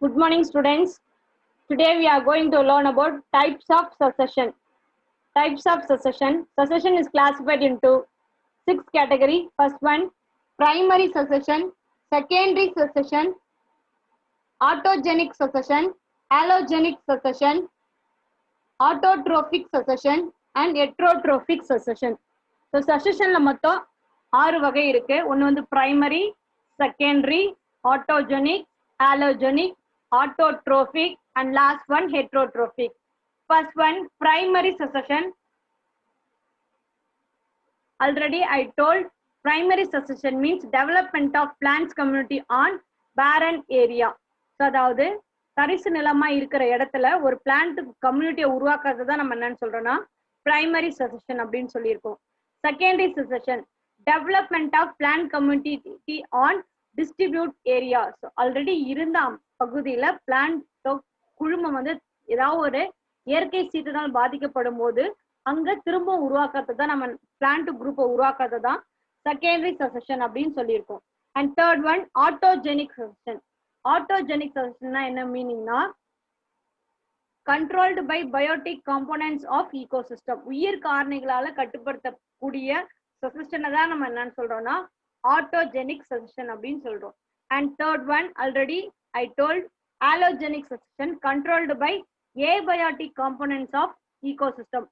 Good morning, students. Today we are going to learn about types of succession. Types of succession. Succession is classified into 6 categories. First one, primary succession, secondary succession, autogenic succession, allogenic succession, autotrophic succession, and heterotrophic succession. So succession மொத்தம் 6 வகை இருக்கு. ஒன்னு வந்து primary, secondary, autogenic, allogenic, autotrophic, and last one heterotrophic. First one, primary succession. Already I told primary succession means development of plants community on barren area. So அதாவது தரிசு நிலமா இருக்கிற இடத்துல ஒரு பிளான்ட் கம்யூனிட்டியை உருவாக்குறது தான் நம்ம என்னன்னு சொல்றோம்னா பிரைமரி சசெஷன் அப்படின்னு சொல்லியிருக்கோம். Secondary succession development of plant community on distribute area. So already இருந்த பகுதியில பிளான்ட் குழுமம் வந்து ஏதாவது ஒரு இயற்கை சீற்றினால் பாதிக்கப்படும் போது அங்க திரும்ப உருவாக்குறது தான் நம்ம பிளான்ட் குரூப்பை உருவாக்குறது தான் செகண்டரி சசெஷன் அப்படின்னு சொல்லியிருக்கோம். And third one autogenic succession. Autogenic சசெஷன்னா என்ன மீனிங்னா controlled by biotic components of ecosystem. உயிர் காரணிகளால கட்டுப்படுத்தக்கூடிய சசெஷனை தான் நம்ம என்னன்னு சொல்றோம்னா ஆட்டோஜெனிக் சசெஷன் அப்படின்னு சொல்றோம். And third one already I told allogenic succession controlled by abiotic components of ecosystem.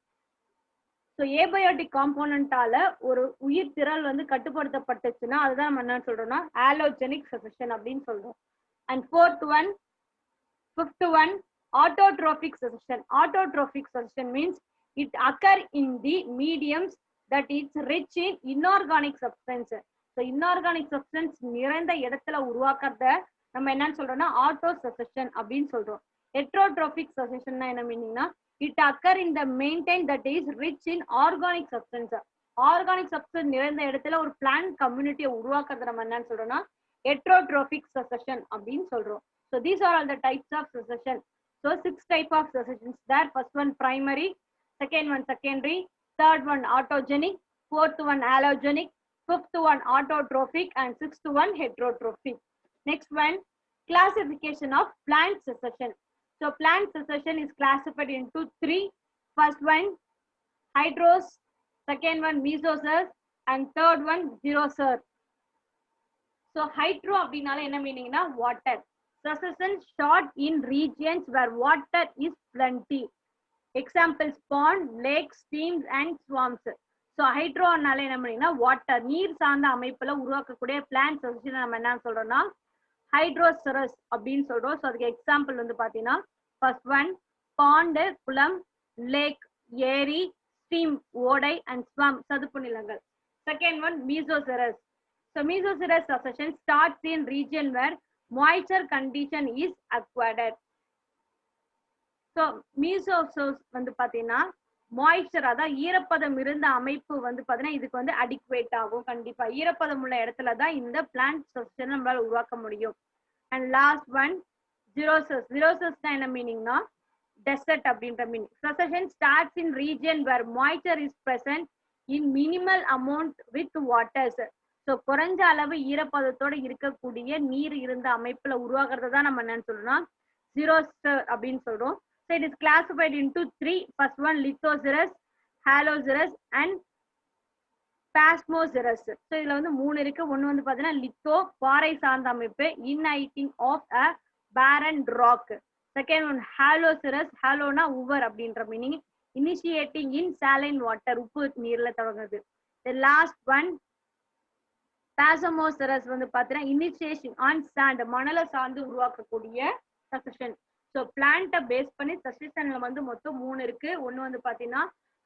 So abiotic component ஆல ஒரு உயிர் திரள் வந்து கட்டுப்படுத்தப்பட்டுச்சுன்னா அதுதான் நம்ம என்ன சொல்றோம்னா allogenic succession அப்படின்னு சொல்றோம். And fifth one autotrophic succession. Autotrophic succession means it occur in the mediums that is rich in inorganic substance. So inorganic substance நிறைந்த இடத்துல உருவாக்குறத நம்ம என்னன்னு சொல்றோம்னா ஆட்டோ சசெஷன் அப்படின்னு சொல்றோம். ஹெட்ரோட்ரோபிக் சசெஷன்னா என்ன மீனிங்னா it occur in the maintain that is rich in organic substance. Organic substance நிறைந்த இடத்துல ஒரு பிளான்ட் கம்யூனிட்டியை உருவாக்குறத நம்ம என்னன்னு சொல்றோம்னா ஹெட்ரோட்ரோபிக் சசெஷன் அப்படின்னு சொல்றோம். So these are all the types of succession. So 6 type of successions there. First one primary, second one secondary, third one autogenic, fourth one allogenic, fifth one autotrophic, and sixth one heterotrophic. Next one, classification of plant succession. So plant succession is classified into 3. First one hydrous, second one mesozoous, and third one xerozoa. So hydro அப்படினால என்ன மீனிங்னா water. Succession short in regions where water is plenty. Examples pond, lakes, streams, and swamps. So ஹைட்ரோனால என்ன மீனிங்னா water, நீர் சார்ந்த அமைப்புல உருவாக்கக்கூடிய plant சசெஷன் நம்ம என்ன சொல்றோம்னா ஹைட்ரோசரஸ் அப்படின்னு சொல்றோம். ஸோ அதுக்கு எக்ஸாம்பிள் வந்து பாத்தீங்கன்னா ஃபர்ஸ்ட் ஒன் பாண்டு குளம், லேக் ஏரி, ஸ்ட்ரீம் ஓடை, அண்ட் ஸ்வாம் சதுப்பு நிலங்கள். Second one mesosere. So mesosere succession starts in region where moisture condition is acquired. So mesosere வந்து பாத்தீங்கன்னா மாய்ச்சர் அதான் ஈரப்பதம் இருந்த அமைப்பு வந்து பாத்தீங்கன்னா இதுக்கு வந்து அடிக்குவேட் ஆகும். கண்டிப்பா ஈரப்பதம் உள்ள இடத்துல தான் இந்த பிளான்ட் சசெஷன் நம்மளால உருவாக்க முடியும். And last one xerosere. ஜீரோசஸ்னா என்ன மீனிங்னா டெசர்ட் அப்படின்ற meaning. Succession starts in region where moisture is present in minimal amount with waters. So குறைஞ்ச அளவு ஈரப்பதத்தோட இருக்கக்கூடிய நீர் இருந்த அமைப்புல உருவாக்குறத தான் நம்ம என்னன்னு சொல்றோம்னா ஜீரோசர் அப்படின்னு சொல்றோம். So it is classified into 3. First one lithocerous, halocerous, and pasmocerous. So இதுல வந்து 3 இருக்கு. ஒன்னு வந்து பாத்தீங்கன்னா லித்தோ பாறை சார்ந்த அமைப்பு, inhibiting of a barren rock. Second one halocerous, ஹாலோனா உவர் அப்படின்ற meaning, initiating in saline water, உப்பு நீர்ல தொடங்குது. The last one pasmocerous வந்து பாத்தீங்கன்னா initiation on sand, மணல சார்ந்து உருவாக்கக்கூடிய சசெஷன். ஸோ பிளான்ட்டை பேஸ் பண்ணி சசெஷன்ல வந்து மொத்தம் 3 இருக்கு. ஒன்று வந்து பார்த்தீங்கன்னா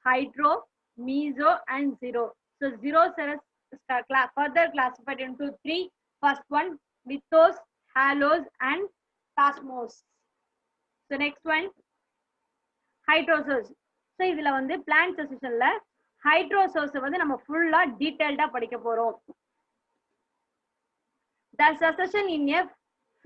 hydro, meso, and xero. So xerosere further classified into 3. First one lithos, halos, and pasmos. So next one hydrozoas. So இதுல வந்து பிளான்ட் சசெஷன்ல ஹைட்ரோசோஸ் வந்து நம்ம ஃபுல்லா டீடைல்டா படிக்க போறோம். The succession in a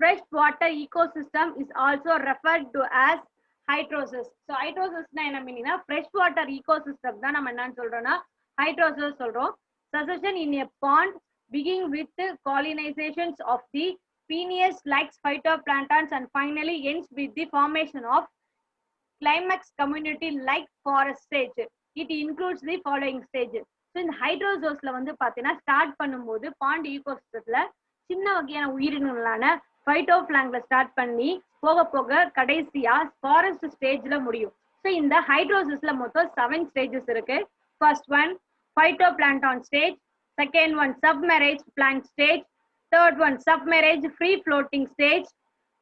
freshwater ecosystem is also referred to as hydrosis. So hydrosis na enna meaning na freshwater ecosystem da nama enna solrona hydrosis solrom. Succession in a pond begin with colonizations of the Peneus likes phytoplanktons and finally ends with the formation of climax community like forest stage. It includes the following stage. So இந்த ஹைட்ரோசோஸ்ல வந்து பாத்தீங்கன்னா start பண்ணும்போது bond ஈகோசிஸ்டத்துல சின்ன வகையான உயிரினங்களான பைட்டோபிளாங்க்ல start பண்ணி போக போக கடைசியா ஃபாரஸ்ட் ஸ்டேஜ்ல முடியும். ஸோ இந்த ஹைட்ரோசிஸ்ல மொத்தம் 7 ஸ்டேஜஸ் இருக்கு. First one phytoplankton stage, second one submerged plant stage, third one submerged free floating stage,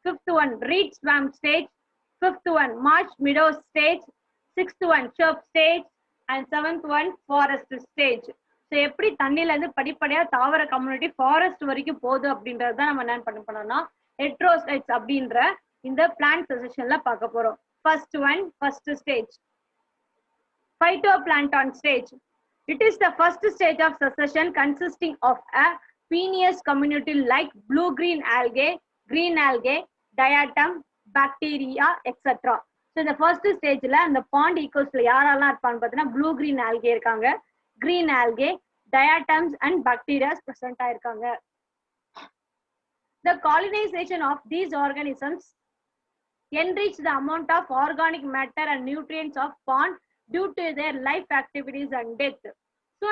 fifth one reed swamp stage, fifth one marsh meadow stage, sixth one chirp stage, and seventh one forest stage. So எப்படி தண்ணில இருந்து படிப்படியா தாவர community forest வரைக்கும் போகுது அப்படின்றது தான் நம்ம என்ன பண்ணோம்னா ஹெட்ரோசைட்ஸ் அப்படின்ற இந்த பிளான்ட் செஷன்ல பார்க்க போறோம். First stage phytoplankton stage. It is the first stage of succession consisting of a peneus community like blue-green algae, green algae, diatom, bacteria, etc. So the first stage la and the pond ecosystem யாரெல்லாம் இருப்பாங்க பார்த்தீங்கன்னா blue-green algae இருக்காங்க, green algae, diatoms and bacteria present ஆயிருக்காங்க. The colonization of these organisms enrich the amount of organic matter and nutrients of pond due to their life activities and death. So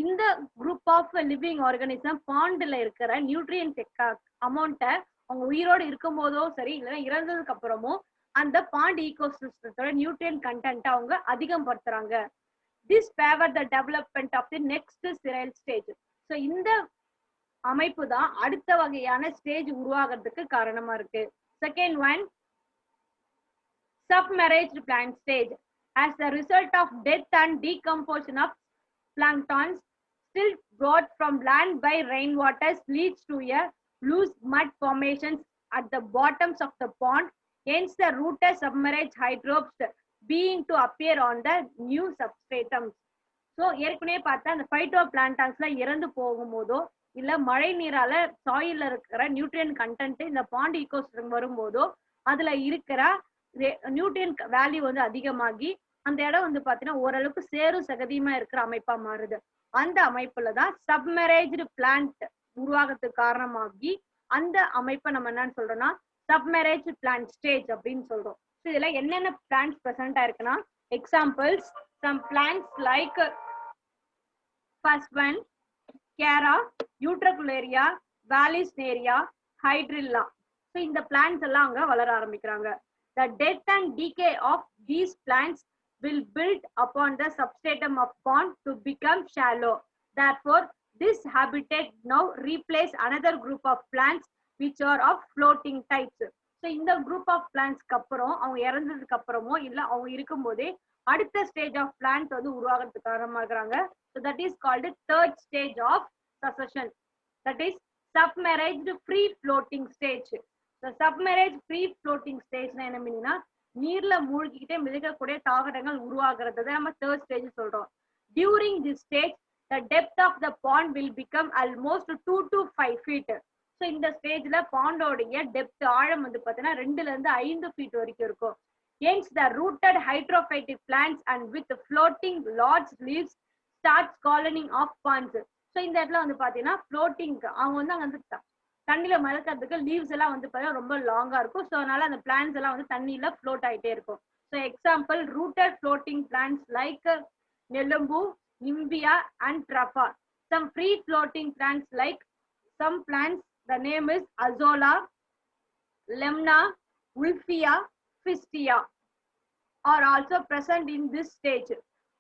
இந்த group of living organism பாண்ட்ல இருக்கிற nutrient அமௌண்ட அவங்க உயிரோடு இருக்கும் போதோ சரி இல்லைன்னா இறந்ததுக்கு அப்புறமோ அந்த பாண்ட் ஈகோசிஸ்டத்தோட நியூட்ரியன்ட் கண்டென்ட் அவங்க அதிகப்படுத்துறாங்க. This favour the development of the next sterile stage. So இந்த அமைப்பு தான் அடுத்த வகையான ஸ்டேஜ் உருவாகிறதுக்கு காரணமா இருக்கு. Second one submerged plant stage. As a result of death and decomposition of planktons, still brought from land by rainwaters leads to a loose mud formations at the bottoms of the pond. Hence, the rooted submerged hydrobes being to appear on the new substratums. So, ஏற்கனவே பார்த்தா அந்த பைட்டோபிளான்டான்ஸ்ல இறந்து போகும்போதோ இல்ல மழை நீரால சாயில்ல இருக்கிற நியூட்ரியன் content இந்த bond ecosystem வரும்போதோ அதுல இருக்கிற நியூட்ரியன் வேல்யூ வந்து அதிகமாகி அந்த இடம் வந்து பாத்தீங்கன்னா ஓரளவுக்கு சேரும் சகதியுமா இருக்கிற அமைப்பா மாறுது. அந்த அமைப்புலதான் சப்மெரேஜ்டு பிளான்ட் உருவாகிறதுக்கு காரணமாகி அந்த அமைப்பை நம்ம என்னன்னு சொல்றோம்னா சப்மெரேஜ் பிளான்ட் ஸ்டேஜ் அப்படின்னு சொல்றோம். இதுல என்னென்ன பிளான்ட்ஸ் பிரசன்ட் ஆயிருக்குன்னா examples some plants like first one Chara, Utricularia, Vallisneria, Hydrilla. So இந்த பிளான்ட்ஸ் எல்லாம் அங்க வளர ஆரம்பிக்கிறாங்க. The death and decay of these plants will build upon the substratum of pond to become shallow. Therefore, this habitat now replace another group of plants which are of floating types. So, இந்த group of plants அப்புறம் அவங்க இறந்ததுக்கு அப்புறமோ இல்ல அவங்க இருக்கும் போதே அடுத்த stage of plant வந்து உருவாகிறதுக்கு காரணமா இருக்கிறாங்க. So that is called the third stage of succession. That is submerged free floating stage. The submerged free floating stage என்ன மீனிங்னா நீர்ல மூழ்கிக்கிட்டே மிதக்கக்கூடிய தாவரங்கள் உருவாகிறது நம்ம third stage சொல்றோம். During this stage, the depth of the pond will become almost 2 to 5 feet. So இந்த ஸ்டேஜ்ல பாண்டோடைய depth ஆழம் வந்து பாத்தீங்கன்னா 2 to 5 feet வரைக்கும் இருக்கும். Hence, the rooted hydrophytic plants and with floating large leaves starts colonying of ponds. So இந்த இடத்துல வந்து பாத்தீங்கன்னா floating அவங்க வந்து அங்க வந்து தண்ணியில மறக்கிறதுக்கு லீவ்ஸ் எல்லாம் வந்து பாத்தீங்கன்னா ரொம்ப லாங்கா இருக்கும். ஸோ அதனால அந்த பிளான்ஸ் எல்லாம் வந்து தண்ணியில ஃப்ளோட் ஆயிட்டே இருக்கும். So example rooted floating plants like நெலும்பு, Nymphaea and Trapa. Some free floating plants like some plants the name is Azolla, Lemna, Wolffia, Pistia are also present in this stage.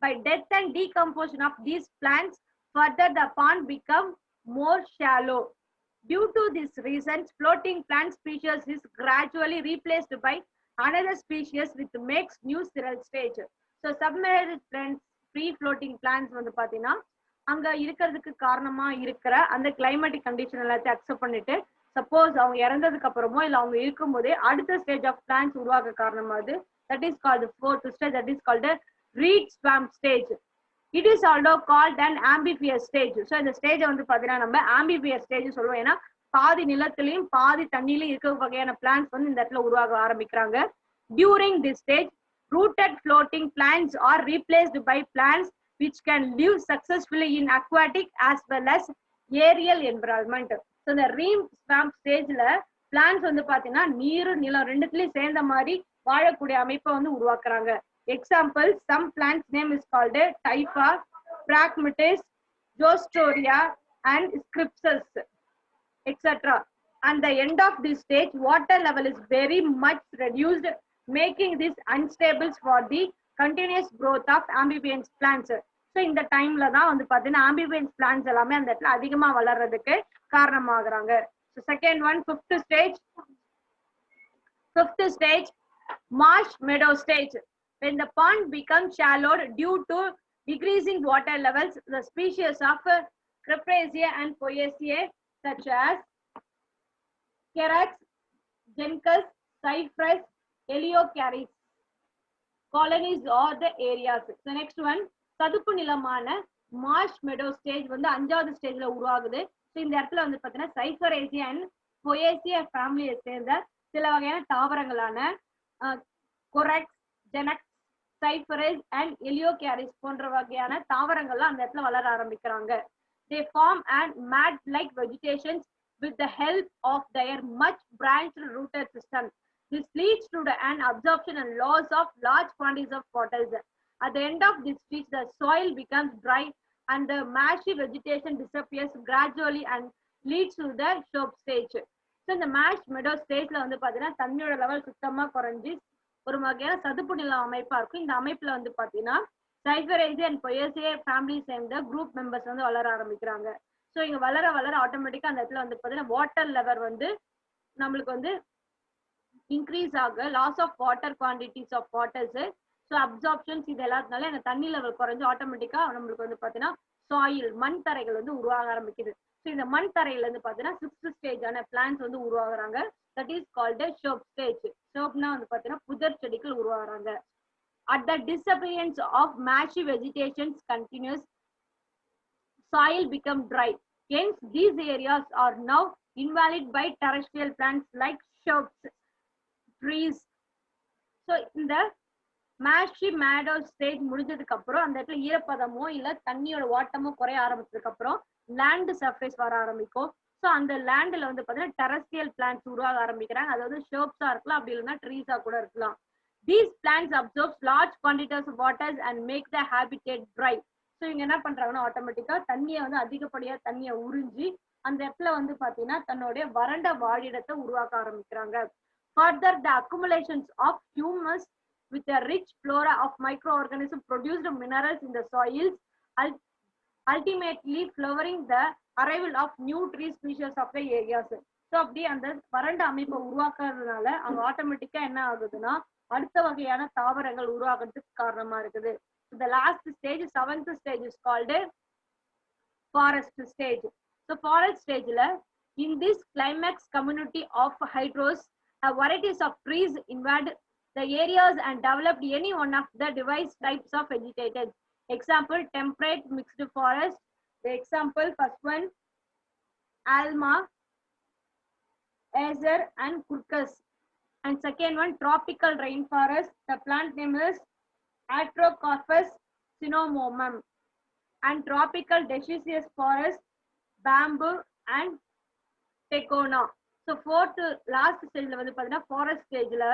By death and decomposition of these plants, further the pond become more shallow. Due to this reason, floating plant species is gradually replaced by another species which makes new sterile stage. So submerged plants, free floating plants வந்து பாத்தீங்கன்னா அங்க இருக்கிறதுக்கு காரணமா இருக்கிற அந்த climatic condition எல்லாத்தையும் accept பண்ணிட்டு suppose அவங்க இறந்ததுக்கு அப்புறமோ இல்ல அவங்க இருக்கும் போதே அடுத்த ஸ்டேஜ் ஆஃப் பிளான்ஸ் உருவாக்க காரணமாகுது. That is called the fourth stage. That is called the reed swamp stage. It is also called an amphibious stage. So இந்த ஸ்டேஜ் வந்து பாத்தீங்கன்னா நம்ம amphibious stage சொல்லுவோம். ஏன்னா பாதி நிலத்திலையும் பாதி தண்ணியிலும் இருக்க வகையான பிளான்ஸ் வந்து இந்த இடத்துல உருவாக ஆரம்பிக்கிறாங்க. During this stage, rooted floating plants are replaced by plants which can live successfully in aquatic as well as aerial environment. So இந்த ரீம் ஸ்வாம்ப் ஸ்டேஜ்ல பிளான்ஸ் வந்து பாத்தீங்கன்னா நீர் நிலம் ரெண்டுத்துலயும் சேர்ந்த மாதிரி வாழக்கூடிய அமைப்பை வந்து உருவாக்குறாங்க. Example, some plants name is called Typha, Phragmites, ஜோஸ்டோரியா and Scirpus etc. At the end of this stage, water level is very much reduced, making this unstable for the continuous growth of amphibians plants. So இந்த டைம்ல தான் வந்து பாத்தீங்கன்னா amphibians plants எல்லாமே அந்த இடத்துல அதிகமா வளர்றதுக்கு காரணமாகறாங்க. So second one, fifth stage, marsh meadow stage. When the pond becomes shallowed due to decreasing water levels, the species of Cryptaceae and Poaceae such as Cerax, Gencus, Cypress, Heliocaris colonies are the areas. So next one, சதுப்பு நிலமான marsh meadow stage வந்து அஞ்சாவது ஸ்டேஜ்ல உருவாகுது. So இந்த இடத்துல வந்து பாத்தீங்கன்னா Cyperaceae and Poaceae ஃபேமிலியை சேர்ந்த சில வகையான தாவரங்களான கொரக்ஸ், ஜெனக்ஸ், சைபரஸ் அண்ட் எலியோகேரிஸ் போன்ற வகையான தாவரங்கள்லாம் அந்த இடத்துல வளர ஆரம்பிக்கிறாங்க. They form an mat-like vegetations with the help of their much branched rooted system. This leads to an absorption and loss of large quantities of water. At the end of this stage, the soil becomes dry and the marshy vegetation disappears gradually and leads to the shrub stage. So இந்த marsh meadow stageல வந்து பாத்தீங்கன்னா தண்ணியோட level சுத்தமா குறைஞ்சி ஒரு வகையான சதுப்பு நில அமைப்பா இருக்கும். இந்த அமைப்புல வந்து பாத்தீங்கன்னா Cyperaceae and Poaceae ஃபேமிலி சேர்ந்த குரூப் மெம்பர்ஸ் வந்து வளர ஆரம்பிக்கிறாங்க. ஸோ இங்க வளர வளர ஆட்டோமேட்டிக்கா அந்த இடத்துல வந்து பாத்தீங்கன்னா வாட்டர் லெவல் வந்து நம்மளுக்கு வந்து இன்க்ரீஸ் ஆக, loss of water quantities of waters, so absorptions இது எல்லாத்தினால இந்த தண்ணி லெவல் குறைஞ்சு ஆட்டோமேட்டிக்கா நம்மளுக்கு வந்து பாத்தீங்கன்னா சாயில் மண் தரைகள் வந்து உருவாக ஆரம்பிக்குது. ஸோ இந்த மண் தரையில இருந்து பாத்தீங்கன்னா 6th ஸ்டேஜான பிளான்ஸ் வந்து உருவாகுறாங்க. That is called shrub stage. ஷோப்னா வந்து பாத்தீங்கன்னா புதர் செடிகள் உருவாகுறாங்க. At the disappearance of marshy vegetation continues, soil become dry. Hence, these areas are now invalid by terrestrial plants like shrubs, trees. So, in the marshy meadow stage முடிஞ்சதுக்கு அப்புறம் அந்த இடத்துல ஈரப்பதமோ இல்ல தண்ணியோட வாட்டமோ குறைய ஆரம்பிச்சதுக்கு அப்புறம் லேண்ட் சர்ஃபேஸ் வர ஆரம்பிக்கும். ஸோ அந்த லேண்ட்ல வந்து பாத்தீங்கன்னா டெரஸ்ட்ரியல் பிளான்ட்ஸ் உருவாக ஆரம்பிக்கிறாங்க. அதாவது ஷோப்ஸா இருக்கலாம், அப்படி இல்லைன்னா ட்ரீஸா கூட இருக்கலாம். These plants absorb large quantities of water and make the habitat dry. So இவங்க என்ன பண்றாங்கன்னா ஆட்டோமேட்டிக்கா தண்ணியை வந்து அதிகப்படியா தண்ணியை உறிஞ்சி அந்த இடத்துல வந்து பாத்தீங்கன்னா தன்னுடைய வறண்ட வாழிடத்தை உருவாக்க ஆரம்பிக்கிறாங்க. Further, the accumulations of humus with a rich flora of microorganisms produced minerals in the soils, ultimately flowering the arrival of new tree species of the areas. So அப்படி அந்த வறண்ட அமைப்பை உருவாக்குறதுனால அங்க ஆட்டோமேட்டிக்கா என்ன ஆகுதுன்னா அடுத்த வகையான தாவரங்கள் உருவாகிறதுக்கு காரணமா இருக்குது. The last stage, 7th stage is called forest stage. So forest stage la in this climax community of hydros, varieties of trees invade the areas and developed any one of the device types of vegetated. Example, temperate mixed forest. The example, first one, alma, acer and curcas. And second one, tropical rainforest. The plant name is Atrocarpus cinnamomum. And tropical deciduous forest, bamboo and tecona. So fourth last stage la vandu pathina forest stage la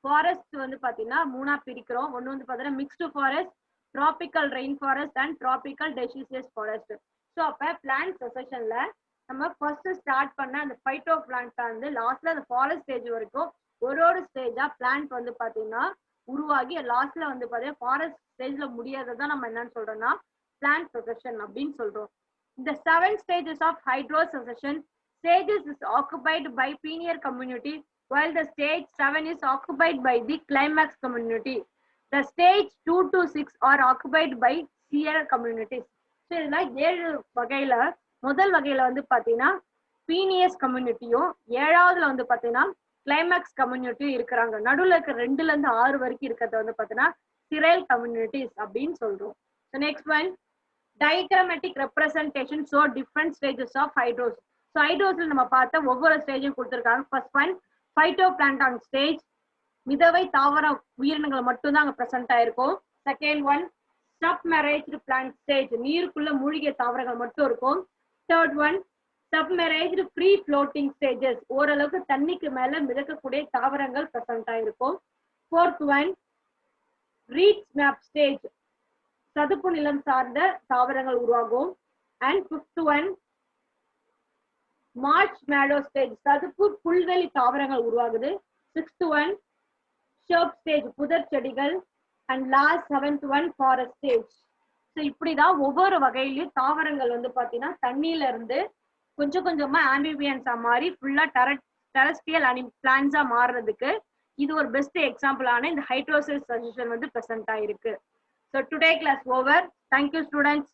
forest vandu pathina moona pirikrom. One vandu pathina mixed forest, tropical rainforest and tropical deciduous forest. So appa plant succession la நம்ம first start பண்ண அந்த phyto plant வந்து லாஸ்ட்ல அந்த forest stage வரைக்கும் ஒரு ஸ்டேஜா plant வந்து பாத்தீங்கன்னா உருவாகி லாஸ்ட்ல வந்து பாத்தீங்கன்னா ஃபாரஸ்ட் ஸ்டேஜ்ல முடியாததான் நம்ம என்னன்னு சொல்றோம்னா பிளான்ட் சுசெஷன் அப்படின்னு சொல்றோம். இந்த 7 stages of hydrosuccession stages is occupied by pineal community, while the stage 7 is occupied by the climax community. The stage 2 to 6 are occupied by seer communities. So இதுல 7 வகையில முதல் வகையில வந்து பாத்தீங்கன்னா பீனியஸ் கம்யூனிட்டியும், 7வதுல வந்து பாத்தீங்கன்னா கிளைமேக்ஸ் கம்யூனிட்டியும் இருக்கிறாங்க. நடுவுல இருக்க 2ல இருந்து 6 வரைக்கும் இருக்கிறத வந்து பாத்தீங்கன்னா சிரல் கம்யூனிட்டிஸ் அப்படின்னு சொல்றோம். So next one, diagrammatic representation show different stages of hydros. So hydrosல நம்ம பார்த்த ஒவ்வொரு ஸ்டேஜும் கொடுத்திருக்காங்க. First one, phytoplankton stage. மிதவை தாவர உயிரினங்கள் மட்டும் தான் அங்க பிரசன்ட் ஆயிருக்கும். Second one, submerged plant stage. நீருக்குள்ள மூழ்கிய தாவரங்கள் மட்டும் இருக்கும். Third one, submerged free floating stages, ஓரளவுக்கு தண்ணிக்கு மேல மிதக்கக்கூடிய தாவரங்கள் பிரசன்ட் ஆயிருக்கும். Fourth one reed swamp stage, சதுப்பு நிலம் சார்ந்த தாவரங்கள் உருவாகும். And fifth one marsh meadow stage, சதுப்பு புல்வெளி தாவரங்கள் உருவாகுது. சிக்ஸ்த் ஒன் ஷர்ப் ஸ்டேஜ், புதர் செடிகள். And last seventh one forest stage. So இப்படிதான் ஒவ்வொரு வகையிலயும் தாவரங்கள் வந்து பாத்தீங்கன்னா தண்ணியில இருந்து கொஞ்சம் கொஞ்சமா ஆம்பிபியன்ஸா மாறி ஃபுல்லா டெரஸ்ட்ரியல் பிளான்ஸா மாறுறதுக்கு இது ஒரு பெஸ்ட் எக்ஸாம்பிளான இந்த ஹைட்ரோசிஸ் சஜஷன் வந்து பிரசன்ட் ஆயிருக்கு. So today class over. Thank you students.